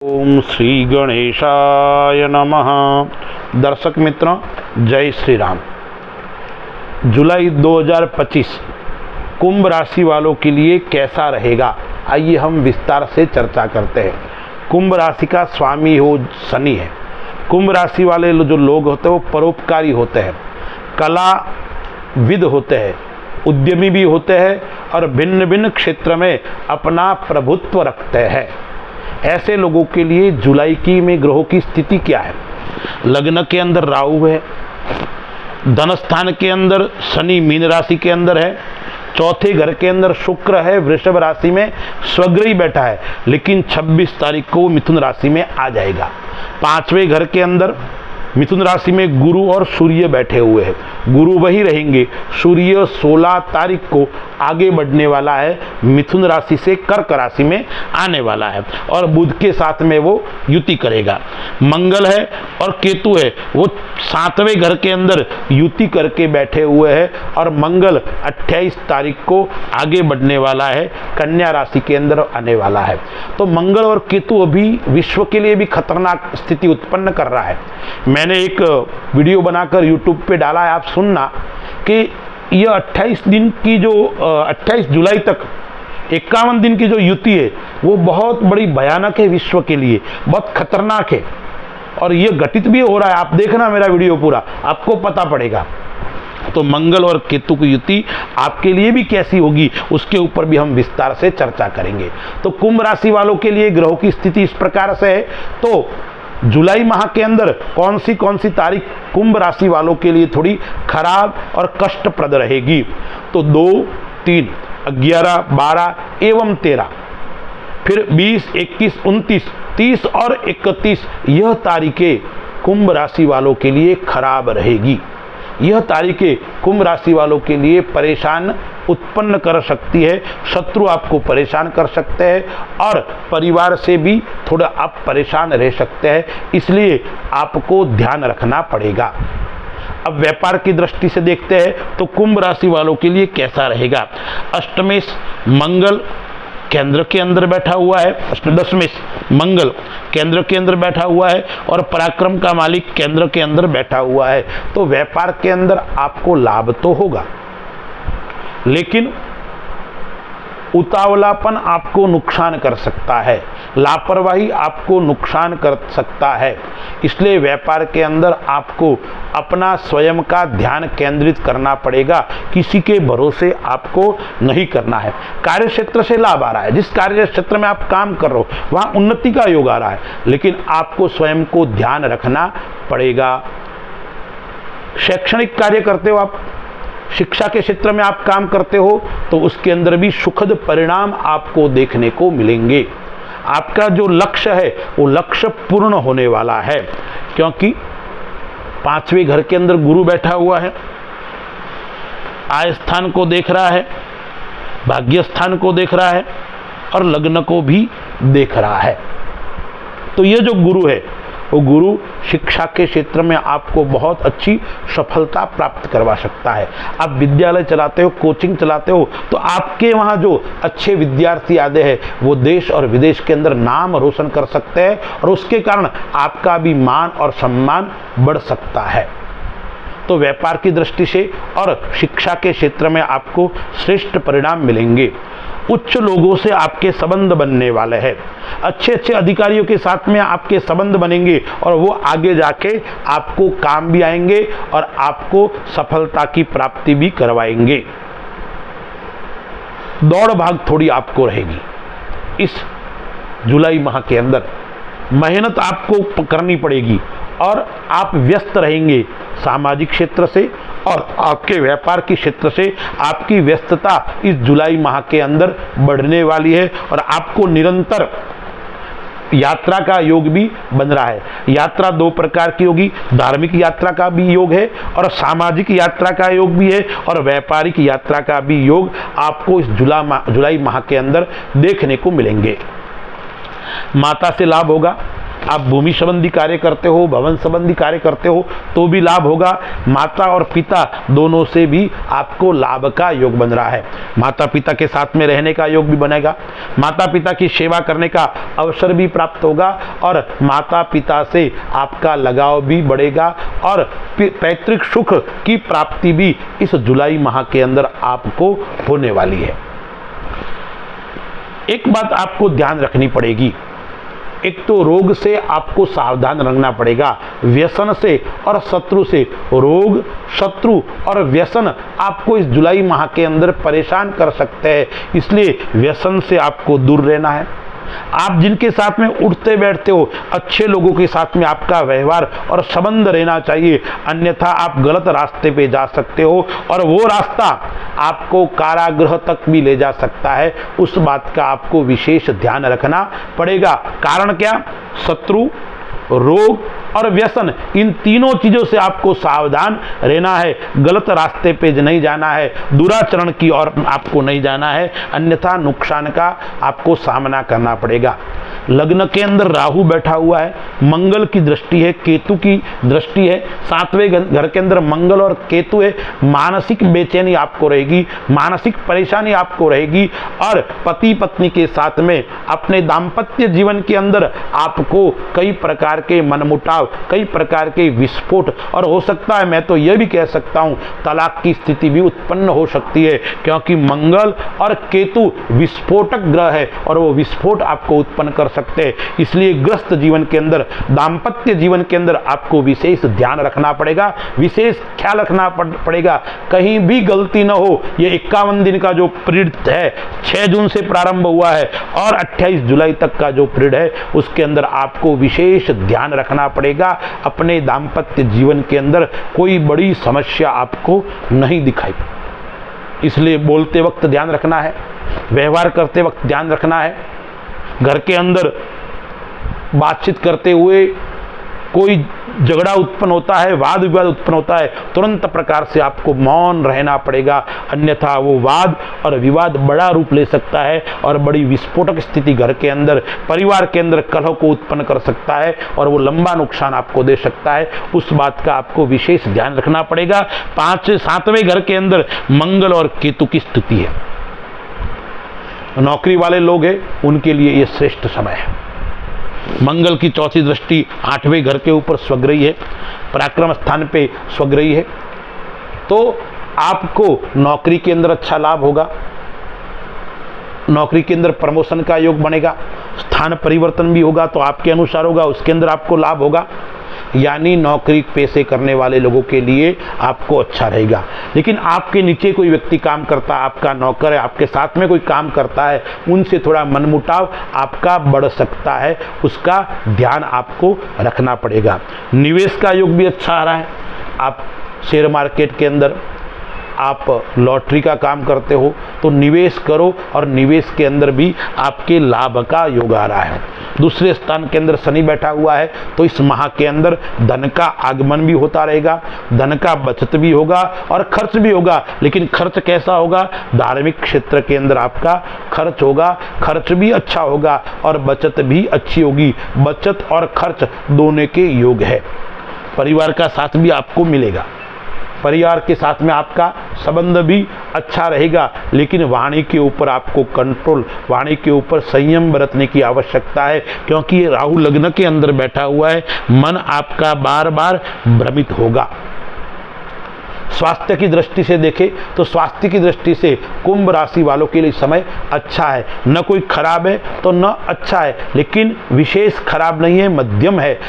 ओम श्री गणेशाय नमः। दर्शक मित्रों, जय श्री राम। जुलाई 2025 कुंभ राशि वालों के लिए कैसा रहेगा, आइए हम विस्तार से चर्चा करते हैं। कुंभ राशि का स्वामी हो शनि है। कुंभ राशि वाले जो लोग होते हैं वो परोपकारी होते हैं, कलाविद होते हैं, उद्यमी भी होते हैं और भिन्न भिन्न क्षेत्र में अपना प्रभुत्व रखते हैं। ऐसे लोगों के लिए जुलाई की में ग्रहों की स्थिति क्या है? लग्न के अंदर राहु है, धन स्थान के अंदर शनि मीन राशि के अंदर है, चौथे घर के अंदर शुक्र है, वृषभ राशि में स्वग्रही बैठा है, लेकिन 26 तारीख को मिथुन राशि में आ जाएगा। पांचवें घर के अंदर मिथुन राशि में गुरु और सूर्य बैठे हुए हैं। गुरु वही रहेंगे, सूर्य 16 तारीख को आगे बढ़ने वाला है, मिथुन राशि से कर्क राशि में आने वाला है और बुध के साथ में वो युति करेगा। मंगल है और केतु है, वो 7वें घर के अंदर युति करके बैठे हुए हैं और मंगल 28 तारीख को आगे बढ़ने वाला है, कन्या राशि के अंदर आने वाला है। तो मंगल और केतु अभी विश्व के लिए भी खतरनाक स्थिति उत्पन्न कर रहा है। मैंने एक वीडियो बनाकर YouTube पे डाला है, आप सुनना कि यह 28 दिन की जो 28 जुलाई तक 51 दिन की जो युति है वो बहुत बड़ी भयानक है, विश्व के लिए बहुत खतरनाक है और ये घटित भी हो रहा है। आप देखना मेरा वीडियो पूरा, आपको पता पड़ेगा। तो मंगल और केतु की युति आपके लिए भी कैसी होगी, उसके ऊपर भी हम विस्तार से चर्चा करेंगे। तो कुंभ राशि वालों के लिए ग्रहों की स्थिति इस प्रकार से है। तो जुलाई माह के अंदर कौन सी तारीख कुंभ राशि वालों के लिए थोड़ी खराब और कष्टप्रद रहेगी? तो 2, 3, 11, 12 एवं 13, फिर 20, 21, 29, 30 और 31 यह तारीखें कुंभ राशि वालों के लिए खराब रहेगी। यह तारीखें कुंभ राशि वालों के लिए परेशान उत्पन्न कर सकती है, शत्रु आपको परेशान कर सकते हैं और परिवार से भी थोड़ा आप परेशान रह सकते हैं, इसलिए आपको ध्यान रखना पड़ेगा। अब व्यापार की दृष्टि से देखते हैं तो कुंभ राशि वालों के लिए कैसा रहेगा। अष्टमेश मंगल केंद्र के अंदर बैठा हुआ है, दशमेश मंगल केंद्र के अंदर बैठा हुआ है और पराक्रम का मालिक केंद्र के अंदर बैठा हुआ है। तो व्यापार के अंदर आपको लाभ तो होगा, लेकिन उतावलापन आपको नुकसान कर सकता है, लापरवाही आपको नुकसान कर सकता है। इसलिए व्यापार के अंदर आपको अपना स्वयं का ध्यान केंद्रित करना पड़ेगा, किसी के भरोसे आपको नहीं करना है। कार्य क्षेत्र से लाभ आ रहा है, जिस कार्य क्षेत्र में आप काम कर रहे हो वहां उन्नति का योग आ रहा है, लेकिन आपको स्वयं को ध्यान रखना पड़ेगा। शैक्षणिक कार्य करते हो आप, शिक्षा के क्षेत्र में आप काम करते हो तो उसके अंदर भी सुखद परिणाम आपको देखने को मिलेंगे। आपका जो लक्ष्य है वो लक्ष्य पूर्ण होने वाला है, क्योंकि 5वें घर के अंदर गुरु बैठा हुआ है, आय स्थान को देख रहा है, भाग्य स्थान को देख रहा है और लग्न को भी देख रहा है। तो ये जो गुरु है वो गुरु शिक्षा के क्षेत्र में आपको बहुत अच्छी सफलता प्राप्त करवा सकता है। आप विद्यालय चलाते हो, कोचिंग चलाते हो, तो आपके वहाँ जो अच्छे विद्यार्थी आते हैं वो देश और विदेश के अंदर नाम रोशन कर सकते हैं और उसके कारण आपका भी मान और सम्मान बढ़ सकता है। तो व्यापार की दृष्टि से और शिक्षा के क्षेत्र में आपको श्रेष्ठ परिणाम मिलेंगे। उच्च लोगों से आपके संबंध बनने वाले हैं, अच्छे अच्छे अधिकारियों के साथ में आपके संबंध बनेंगे और वो आगे जाके आपको काम भी आएंगे और आपको सफलता की प्राप्ति भी करवाएंगे। दौड़ भाग थोड़ी आपको रहेगी इस जुलाई माह के अंदर, मेहनत आपको करनी पड़ेगी और आप व्यस्त रहेंगे सामाजिक क्षेत्र से और आपके व्यापार के क्षेत्र से आपकी व्यस्तता इस जुलाई माह के अंदर बढ़ने वाली है और आपको निरंतर यात्रा का योग भी बन रहा है। यात्रा 2 प्रकार की होगी, धार्मिक यात्रा का भी योग है और सामाजिक यात्रा का योग भी है और व्यापारिक यात्रा का भी योग आपको इस जुलाई माह के अंदर देखने को मिलेंगे। माता से लाभ होगा, आप भूमि संबंधी कार्य करते हो, भवन संबंधी कार्य करते हो तो भी लाभ होगा। माता और पिता दोनों से भी आपको लाभ का योग बन रहा है। माता पिता के साथ में रहने का योग भी बनेगा, माता पिता की सेवा करने का अवसर भी प्राप्त होगा और माता पिता से आपका लगाव भी बढ़ेगा और पैतृक सुख की प्राप्ति भी इस जुलाई माह के अंदर आपको होने वाली है। एक बात आपको ध्यान रखनी पड़ेगी, एक तो रोग से आपको सावधान रहना पड़ेगा, व्यसन से और शत्रु से। रोग, शत्रु और व्यसन आपको इस जुलाई माह के अंदर परेशान कर सकते हैं, इसलिए व्यसन से आपको दूर रहना है। आप जिनके साथ में उठते बैठते हो, अच्छे लोगों के साथ में आपका व्यवहार और संबंध रहना चाहिए, अन्यथा आप गलत रास्ते पे जा सकते हो और वो रास्ता आपको कारागृह तक भी ले जा सकता है। उस बात का आपको विशेष ध्यान रखना पड़ेगा। कारण क्या? शत्रु, रोग और व्यसन, इन तीनों चीजों से आपको सावधान रहना है। गलत रास्ते पे नहीं जाना है, दुराचरण की ओर आपको नहीं जाना है, अन्यथा नुकसान का आपको सामना करना पड़ेगा। लग्न के अंदर राहु बैठा हुआ है, मंगल की दृष्टि है, केतु की दृष्टि है, 7वें घर के अंदर मंगल और केतु है। मानसिक बेचैनी आपको रहेगी, मानसिक परेशानी आपको रहेगी और पति पत्नी के साथ में अपने दाम्पत्य जीवन के अंदर आपको कई प्रकार के मनमुटाव, कई प्रकार के विस्फोट और हो सकता है, मैं तो यह भी कह सकता हूं, तलाक की स्थिति भी उत्पन्न हो सकती है, क्योंकि मंगल और केतु विस्फोटक ग्रह है और वो विस्फोट आपको उत्पन्न कर सकते हैं। इसलिए ग्रस्त जीवन के अंदर, दाम्पत्य जीवन के अंदर आपको विशेष ध्यान रखना पड़ेगा, विशेष ख्याल रखना पड़ेगा, कहीं भी गलती न हो। ये 51 दिन का जो पीरियड है, 6 जून से प्रारंभ हुआ है और 28 जुलाई तक का जो पीरियड है, उसके अंदर आपको विशेष ध्यान रखना पड़ेगा। अपने दाम्पत्य जीवन के अंदर कोई बड़ी समस्या आपको नहीं दिखाई, इसलिए बोलते वक्त ध्यान रखना है, व्यवहार करते वक्त ध्यान रखना है। घर के अंदर बातचीत करते हुए कोई झगड़ा उत्पन्न होता है, वाद विवाद उत्पन्न होता है, तुरंत प्रकार से आपको मौन रहना पड़ेगा, अन्यथा वो वाद और विवाद बड़ा रूप ले सकता है और बड़ी विस्फोटक स्थिति घर के अंदर, परिवार के अंदर कलह को उत्पन्न कर सकता है और वो लंबा नुकसान आपको दे सकता है। उस बात का आपको विशेष ध्यान रखना पड़ेगा। 7वें घर के अंदर मंगल और केतु की स्थिति है। नौकरी वाले लोग हैं, उनके लिए ये श्रेष्ठ समय है। मंगल की चौथी दृष्टि 8वें घर के ऊपर स्वग्रही है, पराक्रम स्थान पे स्वग्रही है, तो आपको नौकरी के अंदर अच्छा लाभ होगा, नौकरी के अंदर प्रमोशन का योग बनेगा, स्थान परिवर्तन भी होगा तो आपके अनुसार होगा, उसके अंदर आपको लाभ होगा। यानी नौकरी पेशे करने वाले लोगों के लिए आपको अच्छा रहेगा। लेकिन आपके नीचे कोई व्यक्ति काम करता है, आपका नौकर है, आपके साथ में कोई काम करता है, उनसे थोड़ा मनमुटाव आपका बढ़ सकता है, उसका ध्यान आपको रखना पड़ेगा। निवेश का योग भी अच्छा आ रहा है। आप शेयर मार्केट के अंदर, आप लॉटरी का काम करते हो तो निवेश करो और निवेश के अंदर भी आपके लाभ का योग आ रहा है। दूसरे स्थान के अंदर शनि बैठा हुआ है तो इस माह के अंदर धन का आगमन भी होता रहेगा, धन का बचत भी होगा और खर्च भी होगा। लेकिन खर्च कैसा होगा? धार्मिक क्षेत्र के अंदर आपका खर्च होगा, खर्च भी अच्छा होगा और बचत भी अच्छी होगी। बचत और खर्च दोनों के योग है। परिवार का साथ भी आपको मिलेगा, परिवार के साथ में आपका संबंध भी अच्छा रहेगा, लेकिन वाणी के ऊपर आपको कंट्रोल, वाणी के ऊपर संयम बरतने की आवश्यकता है, क्योंकि ये राहु लग्न के अंदर बैठा हुआ है। मन आपका बार बार भ्रमित होगा। स्वास्थ्य की दृष्टि से देखें तो स्वास्थ्य की दृष्टि से कुंभ राशि वालों के लिए समय अच्छा है, न कोई खराब है तो न अच्छा है, लेकिन विशेष खराब नहीं है, मध्यम है।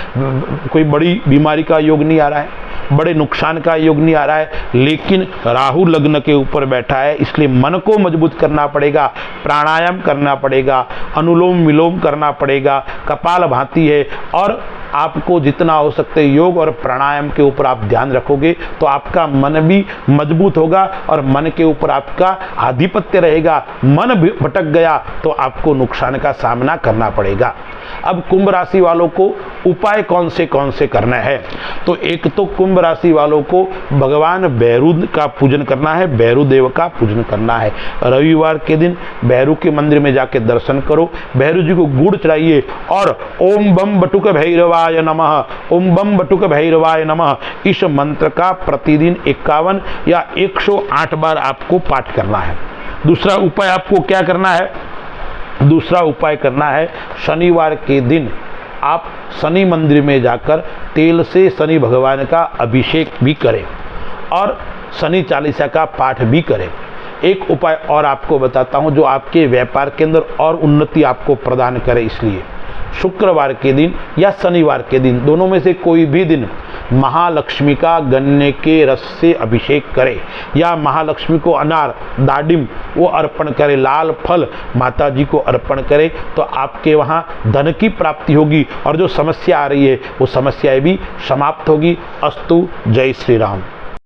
कोई बड़ी बीमारी का योग नहीं आ रहा है, बड़े नुकसान का योग नहीं आ रहा है, लेकिन राहु लग्न के ऊपर बैठा है, इसलिए मन को मजबूत करना पड़ेगा, प्राणायाम करना पड़ेगा, अनुलोम विलोम करना पड़ेगा, कपाल भाती है और आपको जितना हो सकता है योग और प्राणायाम के ऊपर आप ध्यान रखोगे तो आपका मन भी मजबूत होगा और मन के ऊपर आपका आधिपत्य रहेगा। मन भटक गया तो आपको नुकसान का सामना करना पड़ेगा। अब कुंभ राशि वालों को उपाय कौन से करना है। तो एक तो कुंभ राशि वालों को भगवान भैरू का पूजन करना है, भैरू देव का पूजन करना है। रविवार के दिन भैरू के मंदिर में जाके दर्शन करो, भैरू जी को गुड़ चढ़ाइए और ओम बम बटुक भैरवाय नमः, ओम बम बटुक भैरवाय नमः इस मंत्र का प्रतिदिन 51 या 108 बार आपको पाठ करना है। दूसरा उपाय आपको क्या करना है, दूसरा उपाय करना है शनिवार के दिन आप शनि मंदिर में जाकर तेल से शनि भगवान का अभिषेक भी करें और शनि चालीसा का पाठ भी करें। एक उपाय और आपको बताता हूं जो आपके व्यापार के अंदर और उन्नति आपको प्रदान करे। इसलिए शुक्रवार के दिन या शनिवार के दिन, दोनों में से कोई भी दिन महालक्ष्मी का गन्ने के रस से अभिषेक करें या महालक्ष्मी को अनार दाडिम वो अर्पण करें, लाल फल माता जी को अर्पण करें, तो आपके वहाँ धन की प्राप्ति होगी और जो समस्या आ रही है वो समस्याएं भी समाप्त होगी। अस्तु, जय श्री राम।